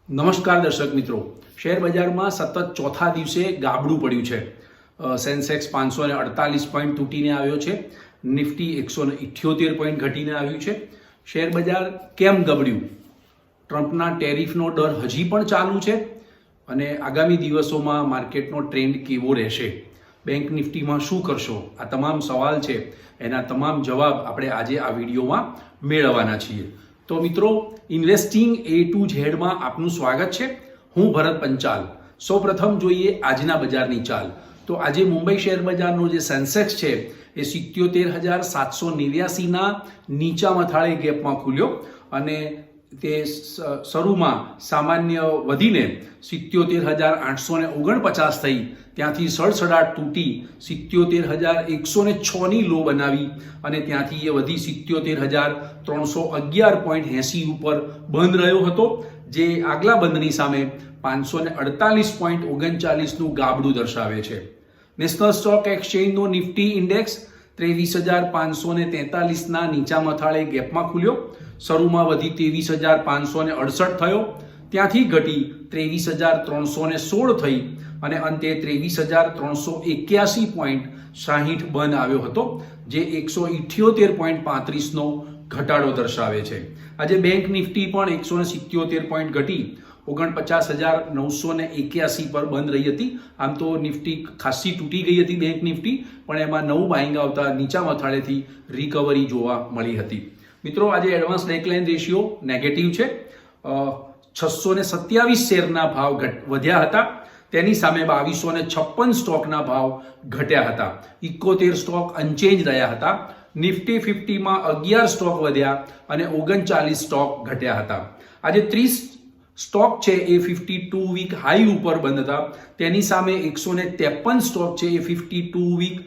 નમસ્કાર દર્શક મિત્રો, શેર બજારમાં સતત ચોથા દિવસે ગાબડું પડ્યું છે. સેન્સેક્સ 548 પોઈન્ટ તૂટીને આવ્યો છે. નિફ્ટી 178 પોઈન્ટ ઘટીને આવ્યું છે. શેર બજાર કેમ ગબડ્યું? ટ્રમ્પના ટેરિફનો ડર હજી પણ ચાલુ છે અને આગામી દિવસોમાં માર્કેટનો ટ્રેન્ડ કેવો રહેશે? બેંક નિફ્ટીમાં શું કરશો? આ તમામ સવાલ છે, એના તમામ જવાબ આપણે આજે આ વિડીયોમાં મેળવવાના છીએ. તો મિત્રો, ઇન્વેસ્ટિંગ A to Z માં આપનું સ્વાગત છે. હું ભરત પંચાલ. સૌપ્રથમ જોઈએ આજના બજારની ચાલ. તો આજે મુંબઈ શેર બજારનો જે સેન્સેક્સ છે એ 77,789ના નીચા મથાળે ગેપમાં ખુલ્યો અને તે શરૂમાં સામાન્ય વધીને 77,849 થઈ, ત્યાંથી સડસડાટ તૂટી 77,106ની લો બનાવી અને ત્યાંથી એ વધી 77,311.80 ઉપર બંધ રહ્યો હતો, જે આગલા બંધની સામે 548.39નું ગાબડું દર્શાવે છે. નેશનલ સ્ટોક એક્સચેન્જનો નિફ્ટી ઇન્ડેક્સ 23,543ના નીચા મથાળે ગેપમાં ખુલ્યો. શરૂમાં વધી 23,568 થયો, ત્યાંથી ઘટી 23,316 થઈ અને અંતે 23,381.60 બંધ આવ્યો હતો, જે 178.35નો ઘટાડો દર્શાવે છે. આજે બેંક નિફ્ટી પણ 177 પોઈન્ટ ઘટી 49,981 પર બંધ રહી હતી. આમ તો નિફ્ટી ખાસી તૂટી ગઈ હતી બેંક નિફ્ટી, પણ એમાં નવું બાઇંગ આવતા નીચા મથાળેથી રિકવરી જોવા મળી હતી. મિત્રો, આજે એડવાન્સ નેકલાઇન રેશિયો નેગેટિવ છે. 627 શેરના ભાવ વધ્યા હતા, તેની સામે 2256 સ્ટોકના ભાવ ઘટ્યા હતા. 71 સ્ટોક અનચેન્જ રહ્યા હતા. નિફ્ટી 50માં 11 સ્ટોક વધ્યા અને 39 સ્ટોક ઘટ્યા હતા. આજે 30 સ્ટોક છે એ 52 વીક હાઈ ઉપર બંધ હતા, તેની સામે 153 સ્ટોક છે એ 52 વીક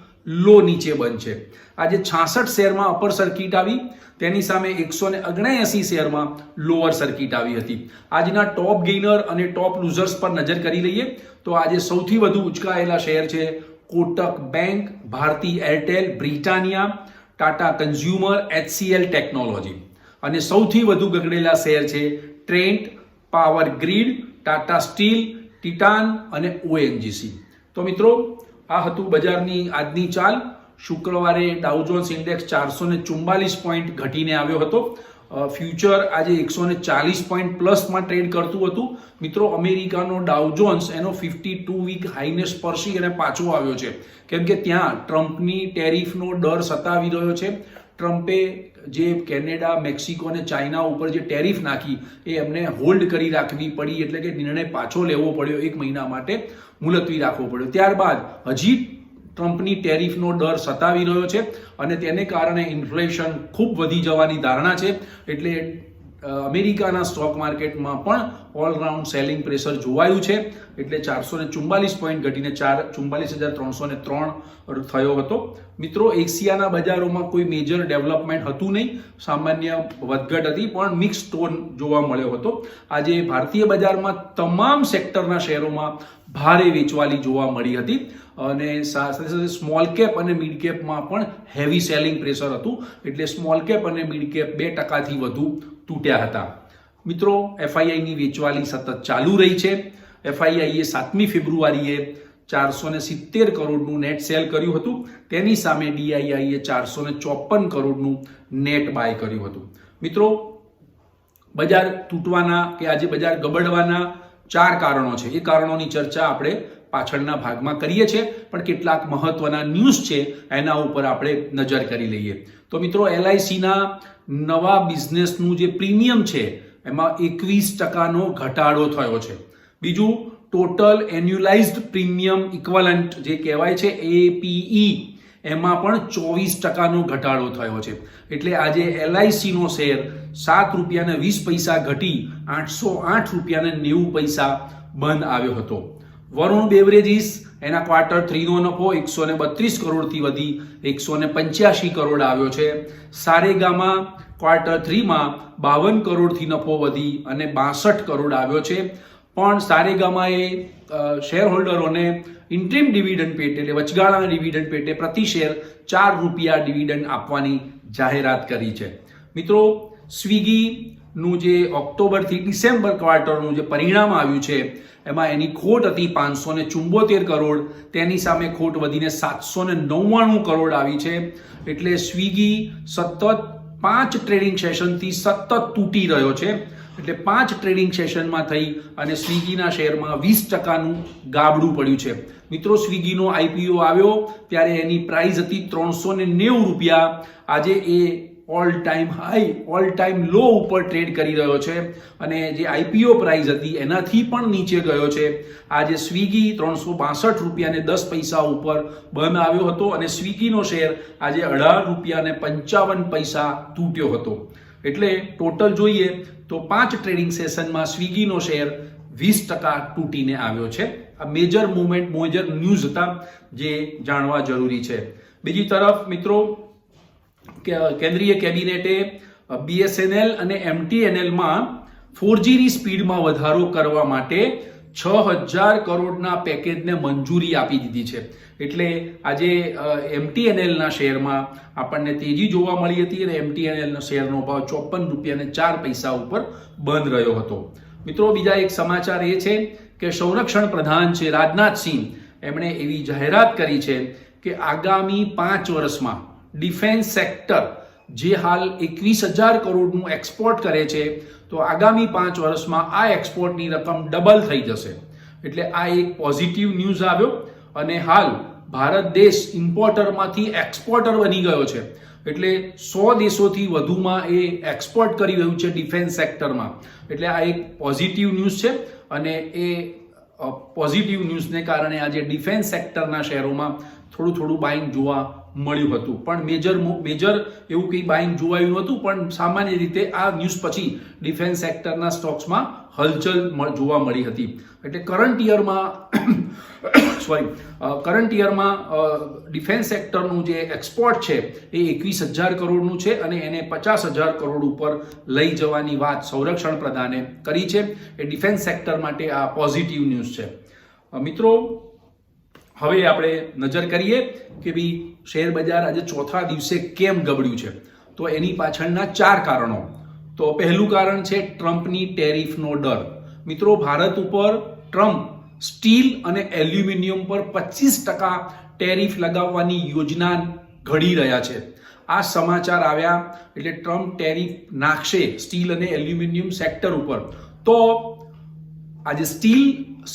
લો નીચે બંધ છે. આજે 66 શેરમાં અપર સર્કિટ આવી, તેની સામે 179 શેરમાં લોઅર સર્કિટ આવી હતી. આજના ટોપ ગેઇનર અને ટોપ લૂઝર્સ પર નજર કરી લઈએ તો આજે સૌથી વધુ ઉચકાયેલા શેર છે Kotak bank, Bharti Airtel, Britannia, Tata consumer, HCL technology. અને સૌથી વધુ ગગડેલા શેર છે Trent, power grid, Tata steel, Titan અને ONGC. તો મિત્રો, આ હતું બજારની આજની ચાલ. શુક્રવારે ડાઉ જોન્સ ઇન્ડેક્સ 444 પોઈન્ટ ઘટીને આવ્યો હતો. ફ્યુચર આજે 140 પોઈન્ટ પ્લસમાં ટ્રેડ કરતું હતું. મિત્રો, અમેરિકાનો ડાઉ જોન્સ એનો 52 વીક હાઈને સ્પર્શી અને પાછો આવ્યો છે, કેમ કે ત્યાં ટ્રમ્પની ટેરિફનો ડર સતાવી રહ્યો છે. ટ્રમ્પે જે કેનેડા, મેક્સિકો અને ચાઇના ઉપર જે ટેરિફ નાખી એ એમને હોલ્ડ કરી રાખવી પડી, એટલે કે નિર્ણય પાછો લેવો પડ્યો, 1 મહિના માટે મુલતવી રાખવો પડ્યો. ત્યારબાદ હજી ટ્રમ્પની ટેરિફનો ડર સતાવી રહ્યો છે અને તેને કારણે ઇન્ફ્લેશન ખૂબ વધી જવાની ધારણા છે. એટલે અમેરિકાના સ્ટોક માર્કેટમાં પણ ઓલરાઉન્ડ સેલિંગ પ્રેશર જોવાયું છે. એટલે 444 પોઈન્ટ ઘટીને 44,303 થયો હતો. મિત્રો, એશિયાના બજારોમાં કોઈ મેજર ડેવલપમેન્ટ હતું નહીં, સામાન્ય વધઘટ હતી, પણ મિક્સ ટોન જોવા મળ્યો હતો. આજે ભારતીય બજારમાં તમામ સેક્ટરના શેરોમાં ભારે વેચવાલી જોવા મળી હતી અને સાથે સાથે સ્મોલ કેપ અને મિડ કેપમાં પણ હેવી સેલિંગ પ્રેશર હતું. એટલે સ્મોલ કેપ અને મિડ કેપ 2%થી વધુ તૂટ્યા હતા. મિત્રો, FIIની વેચવાલી સતત ચાલુ રહી છે. FIIએ 7મી ફેબ્રુઆરીએ 470 કરોડનું નેટ સેલ કર્યું હતું, તેની સામે DIIએ 454 કરોડનું નેટ બાય કર્યું હતું. મિત્રો, બજાર તૂટવાના કે આજે બજાર ગબડવાના 4 કારણો છે. એ કારણોની ચર્ચા આપણે પાછળના ભાગમાં કરીએ છીએ, પણ કેટલાક મહત્વના ન્યૂઝ છે એના ઉપર આપણે નજર કરી લઈએ. તો મિત્રો, LICના નવા બિઝનેસનું જે પ્રીમિયમ છે એમાં 21%નો ઘટાડો થયો છે. બીજું, ટોટલ એન્યુલાઇઝડ પ્રીમિયમ ઇક્વલન્ટ જે કહેવાય છે APE, એમાં પણ 24%નો ઘટાડો થયો છે. એટલે આજે LICનો શેર ₹7.20 ઘટી 808.90 બંધ આવ્યો હતો. વરુણ બેવરેજીસ, એના ક્વાર્ટર 3નો નફો 132 કરોડથી વધી 185 કરોડ આવ્યો છે. સારેગામા ક્વાર્ટર 3માં 52 કરોડથી નફો વધી અને 62 કરોડ આવ્યો છે. પણ સારેગામાએ શેર હોલ્ડરોને ઇન્ટ્રીમ ડિવિડન્ડ પેટે, એટલે વચગાળાના ડિવિડન્ડ પેટે પ્રતિ શેર ₹4 ડિવિડન્ડ આપવાની જાહેરાત કરી છે. મિત્રો, સ્વિગી નું જે ઓક્ટોબરથી ડિસેમ્બર ક્વાર્ટરનું જે પરિણામ આવ્યું છે એમાં એની ખોટ હતી 574 કરોડ, તેની સામે ખોટ વધીને 799 કરોડ આવી છે. એટલે સ્વિગી સતત 5 ટ્રેડિંગ સેશનથી સતત તૂટી રહ્યો છે. એટલે 5 ટ્રેડિંગ સેશનમાં થઈ અને સ્વિગીના શેરમાં 20%નું ગાબડું પડ્યું છે. મિત્રો, સ્વિગીનો આઈપીઓ આવ્યો ત્યારે એની પ્રાઇસ હતી 390 રૂપિયા. આજે એ all time high, all time low ઉપર ટ્રેડ કરી રહ્યો છે અને જે આઈપીઓ પ્રાઇસ હતી એનાથી પણ નીચે ગયો છે. આજે સ્વિગી 362 રૂપિયા 10 પૈસા ઉપર બંધ આવ્યો હતો અને સ્વિગીનો શેર આજે 18 રૂપિયા 55 તૂટ્યો હતો. એટલે ટોટલ જોઈએ તો 5 ટ્રેડિંગ સેશનમાં સ્વિગીનો શેર 20% તૂટીને આવ્યો છે. આ મેજર મૂવમેન્ટ, મેજર ન્યૂઝ હતા જે જાણવા જરૂરી છે. બીજી તરફ મિત્રો, કેન્દ્રીય કેબિનેટે BSNL અને MTNLમાં 4G ની સ્પીડમાં વધારો કરવા માટે 6000 કરોડના પેકેજને મંજૂરી આપી દીધી છે. એટલે આજે MTNLના શેરમાં આપણને તેજી જોવા મળી હતી અને MTNLના શેરનો ભાવ 54 રૂપિયા 4 પૈસા ઉપર બંધ રહ્યો હતો. મિત્રો, બીજા એક સમાચાર એ છે કે સંરક્ષણ પ્રધાન છે રાજનાથસિંહ, એમણે એવી જાહેરાત કરી છે કે આગામી 5 વર્ષમાં ડિફેન્સ સેક્ટર જે હાલ 21,000 કરોડનું એક્સપોર્ટ કરે છે, તો આગામી 5 વર્ષમાં આ એક્સપોર્ટની રકમ ડબલ થઈ જશે. એટલે આ એક પોઝિટિવ ન્યૂઝ આવ્યો અને હાલ ભારત દેશ ઇમ્પોર્ટરમાંથી એક્સપોર્ટર બની ગયો છે. એટલે 100 દેશોથી વધુમાં એ એક્સપોર્ટ કરી રહ્યું છે ડિફેન્સ સેક્ટરમાં. એટલે આ એક પોઝિટિવ ન્યૂઝ છે અને એ પોઝિટિવ ન્યૂઝને કારણે આજે ડિફેન્સ સેક્ટરના શેરોમાં થોડું બાઇંગ જોવા મળ્યું હતું. પણ મેજર એવું કંઈ બાઇંગ જોવાયું નહોતું. પણ સામાન્ય રીતે આ ન્યૂઝ પછી ડિફેન્સ સેક્ટરના સ્ટોક્સમાં હલચલ જોવા મળી હતી. એટલે કરંટ યરમાં ડિફેન્સ સેક્ટરનું જે એક્સપોર્ટ છે એ 21,000 કરોડનું છે અને એને 50,000 કરોડ ઉપર લઈ જવાની વાત સંરક્ષણ પ્રધાને કરી છે. એ ડિફેન્સ સેક્ટર માટે આ પોઝિટિવ ન્યૂઝ છે. મિત્રો, હવે આપણે નજર કરીએ કે ભાઈ શેર બજાર આજે ચોથા દિવસે કેમ ગબડ્યું છે. તો એની પાછળના 4 કારણો. તો પહેલું કારણ છે ટ્રમ્પની ટેરિફનો ડર. મિત્રો, ભારત ઉપર ટ્રમ્પ સ્ટીલ અને એલ્યુમિનિયમ પર 25% ટેરિફ લગાવવાની યોજના ઘડી રહ્યા છે. આ સમાચાર આવ્યા એટલે ટ્રમ્પ ટેરિફ નાખશે સ્ટીલ અને એલ્યુમિનિયમ સેક્ટર ઉપર, તો આજે સ્ટીલ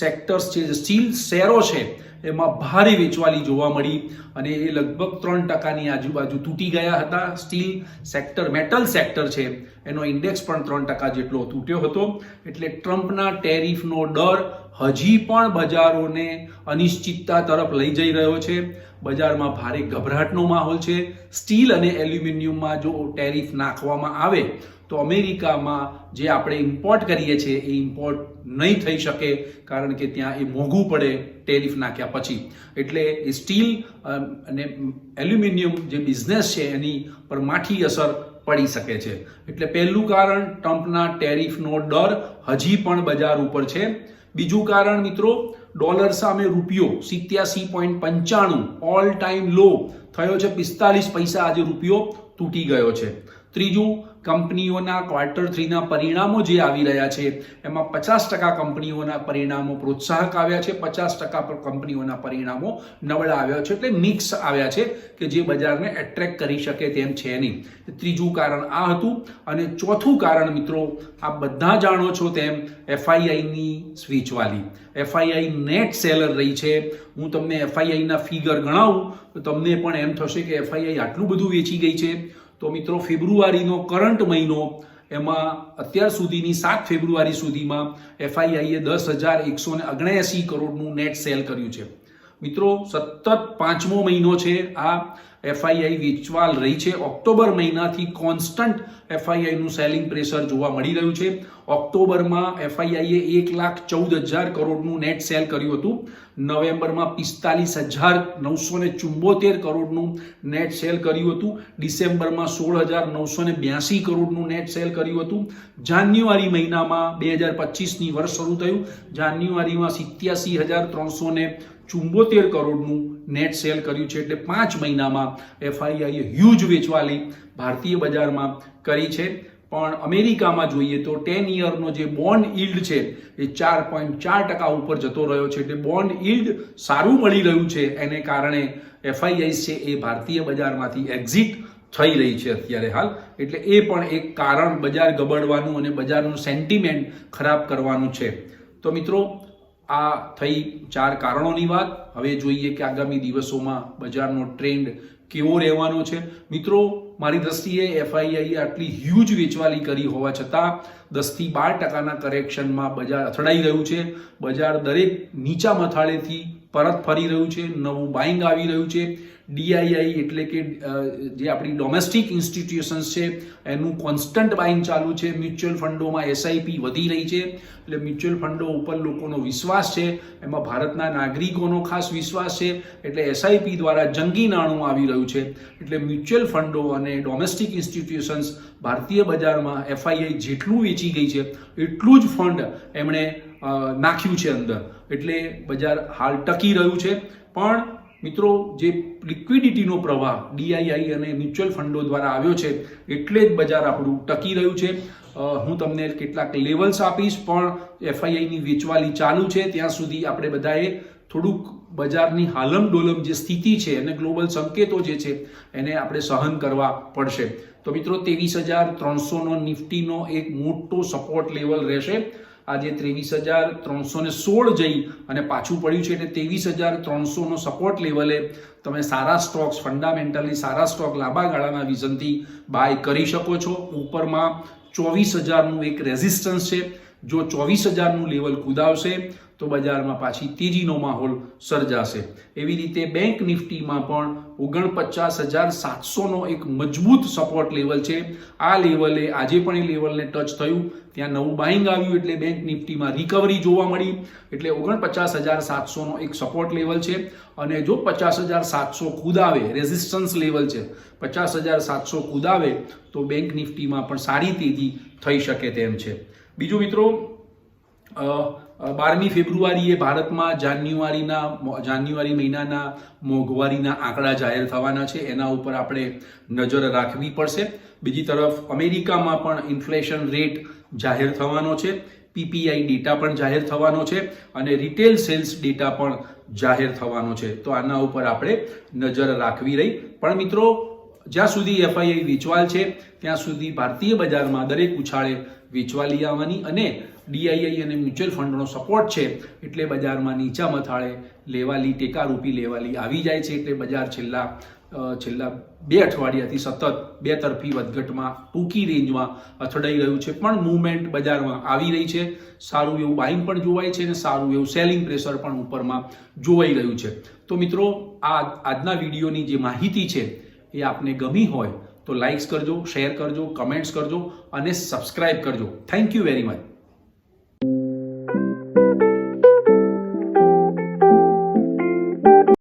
સેક્ટર્સ છે, સ્ટીલ શેરો છે, એમાં ભારે વેચવાલી જોવા મળી અને એ લગભગ 3%ની આજુબાજુ તૂટી ગયા હતા. સ્ટીલ સેક્ટર, મેટલ સેક્ટર છે, એનો ઇન્ડેક્સ પણ 3% જેટલો તૂટ્યો હતો. એટલે ટ્રમ્પના ટેરિફનો ડર હજી પણ બજારોને અનિશ્ચિતતા તરફ લઈ જઈ રહ્યો છે. બજારમાં ભારે ગભરાટનો માહોલ છે. સ્ટીલ અને એલ્યુમિનિયમમાં જો ટેરિફ નાખવામાં આવે તો અમેરિકામાં જે આપણે ઇમ્પોર્ટ કરીએ છીએ એ ઇમ્પોર્ટ નહીં થઈ શકે, કારણ કે ત્યાં એ મોંઘું પડે ટેરિફ નાખ્યા પછી. એટલે એ સ્ટીલ અને એલ્યુમિનિયમ જે બિઝનેસ છે એની પર માઠી અસર પડી શકે છે. એટલે પહેલું કારણ ટ્રમ્પના ટેરિફનો ડર હજી પણ બજાર ઉપર છે. બીજું કારણ મિત્રો, ડોલર સામે રૂપિયો 87.95 ઓલ ટાઈમ લો થયો છે. 45 પૈસા આજે રૂપિયો તૂટી ગયો છે. ત્રીજું, કંપનીઓના Q3ના પરિણામો જે આવી રહ્યા છે એમાં 50% કંપનીઓના પરિણામો પ્રોત્સાહક આવ્યા છે, 50% કંપનીઓના પરિણામો નબળા આવ્યા છે. એટલે મિક્સ આવ્યા છે કે જે બજારને એટ્રેક્ટ કરી શકે તેમ છે નહીં. ત્રીજું કારણ આ હતું. અને ચોથું કારણ મિત્રો, આપ બધા જાણો છો તેમ FIIની સ્વીચવાલી. FII નેટ સેલર રહી છે. હું તમને FIIના ફિગર ગણાવું તો તમને પણ એમ થશે કે FII આટલું બધું વેચી ગઈ છે. તો મિત્રો, ફેબ્રુઆરીનો કરંટ મહિનો, એમાં અત્યાર સુધીની 7 ફેબ્રુઆરી સુધીમાં FIIએ 10,179 કરોડનું નેટ સેલ કર્યું છે. મિત્રો, સતત 5મો મહિનો છે આ FII વેચવાલ રહી છે. ઓક્ટોબર મહિનાથી કોન્સ્ટન્ટ FIIનું સેલિંગ પ્રેશર જોવા મળી રહ્યું છે. ઓક્ટોબરમાં FIIએ 1,14,000 કરોડનું નેટ સેલ કર્યું હતું. નવેમ્બરમાં 45,974 કરોડનું નેટ સેલ કર્યું હતું. ડિસેમ્બરમાં 16,982 કરોડનું નેટ સેલ કર્યું હતું. જાન્યુઆરી મહિનામાં 2025ની વર્ષ શરૂ થયું. જાન્યુઆરીમાં 87,374 કરોડનું નેટ સેલ કર્યું છે. એટલે 5 મહિનામાં FIIએ હ્યુજ વેચવાલી ભારતીય બજારમાં કરી છે. પણ અમેરિકામાં જોઈએ તો 10 યરનો જે બોન્ડ યીલ્ડ છે એ 4.4% ઉપર જતો રહ્યો છે. એટલે બોન્ડ યીલ્ડ સારું મળી રહ્યું છે, એને કારણે FIIs છે એ ભારતીય બજારમાંથી એક્ઝિટ થઈ રહી છે અત્યારે હાલ. એટલે એ પણ એક કારણ બજાર ગબડવાનું અને બજારનું સેન્ટિમેન્ટ ખરાબ કરવાનું છે. તો મિત્રો, આ થઈ 4 કારણોની વાત. હવે જોઈએ કે આગામી દિવસોમાં બજારનો ટ્રેન્ડ કેવો રહેવાનો છે. મિત્રો, મારી દ્રષ્ટિએ FII આટલી હ્યુજ વેચવાલી કરી હોવા છતાં 10 થી 12% કરેક્શનમાં બજાર અથડાઈ રહ્યું છે. બજાર દરેક નીચા મથાળેથી પરત ફરી રહ્યું છે, નવું બાઇંગ આવી રહ્યું છે. DII એટલે કે જે આપણી ડોમેસ્ટિક ઇન્સ્ટિટ્યુશન્સ છે એનું કોન્સ્ટન્ટ બાઇંગ ચાલુ છે. મ્યુચ્યુઅલ ફંડોમાં SIP વધી રહી છે. એટલે મ્યુચ્યુઅલ ફંડો ઉપર લોકોનો વિશ્વાસ છે, એમાં ભારતના નાગરિકોનો ખાસ વિશ્વાસ છે. એટલે SIP દ્વારા જંગી નાણું આવી રહ્યું છે. એટલે મ્યુચ્યુઅલ ફંડો અને ડોમેસ્ટિક ઇન્સ્ટિટ્યુશન્સ ભારતીય બજારમાં FII જેટલું વેચી ગઈ છે એટલું જ ફંડ એમણે નાખ્યું છે અંદર. એટલે બજાર હાલ ટકી રહ્યું છે. પણ મિત્રો, જે લિક્વિડિટીનો પ્રવાહ DII અને મ્યુચ્યુઅલ ફંડો દ્વારા આવ્યો છે એટલે જ બજાર આપણું ટકી રહ્યું છે. હું તમને કેટલાક લેવલ્સ આપીશ, પણ FIIની વેચવાલી ચાલુ છે ત્યાં સુધી આપણે બધાએ થોડુંક બજારની હાલમ ડોલમ જે સ્થિતિ છે અને ગ્લોબલ સંકેતો જે છે એને આપણે સહન કરવા પડશે. તો મિત્રો, 23,300નો નિફ્ટીનો એક મોટો સપોર્ટ લેવલ રહેશે. આજે 23,316 જઈ અને પાછું પડ્યું છે. એટલે 23,300નો સપોર્ટ લેવલે તમે સારા સ્ટોક્સ, ફંડામેન્ટલી સારા સ્ટોક લાંબા ગાળાના વિઝનથી બાય કરી શકો છો. ઉપરમાં 24,000નું એક રેઝિસ્ટન્સ છે. જો 24,000નું લેવલ કુદાવશે તો બજારમાં પાછી તેજીનો માહોલ સર્જાશે. એવી રીતે બેંક નિફ્ટીમાં પણ 49,700નો એક મજબૂત સપોર્ટ લેવલ છે. આ લેવલે આજે પણ એ લેવલને ટચ થયું, ત્યાં નવું બાઇંગ આવ્યું એટલે બેંક નિફ્ટીમાં રિકવરી જોવા મળી. એટલે 49,700નો એક સપોર્ટ લેવલ છે. અને જો 50,700 કુદાવે, રેઝિસ્ટન્સ લેવલ છે, 50,700 કુદાવે તો બેંક નિફ્ટીમાં પણ સારી તેજી થઈ શકે તેમ છે. બીજું મિત્રો, 12મી ફેબ્રુઆરીએ ભારતમાં જાન્યુઆરી મહિનાના મોંઘવારીના આંકડા જાહેર થવાના છે. એના ઉપર આપણે નજર રાખવી પડશે. બીજી તરફ અમેરિકામાં પણ ઇન્ફ્લેશન રેટ જાહેર થવાનો છે. PPI ડેટા પણ જાહેર થવાનો છે અને રિટેલ સેલ્સ ડેટા પણ જાહેર થવાનો છે. તો આના ઉપર આપણે નજર રાખવી રહી. પણ મિત્રો, જ્યાં સુધી FII વેચવાલ છે ત્યાં સુધી ભારતીય બજારમાં દરેક ઉછાળે વેચવાલી આવવાની અને DII અને મ્યુચ્યુઅલ ફંડનો સપોર્ટ છે. એટલે બજારમાં નીચા મથાળે લેવાલી, ટેકારૂપી લેવાલી આવી જાય છે. એટલે બજાર છેલ્લા 2 અઠવાડિયાથી સતત 2 તરફી વધઘટમાં ટૂંકી રેન્જમાં અથડાઈ રહ્યું છે. પણ મૂવમેન્ટ બજારમાં આવી રહી છે. સારું એવું બાઇંગ પણ જોવાય છે અને સારું એવું સેલિંગ પ્રેશર પણ ઉપરમાં જોવાઈ રહ્યું છે. તો મિત્રો, આજના વિડીયોની જે માહિતી છે એ આપને ગમી હોય તો લાઇક્સ કરજો, શેર કરજો, કમેન્ટ્સ કરજો અને સબસ્ક્રાઇબ કરજો. Thank you very much.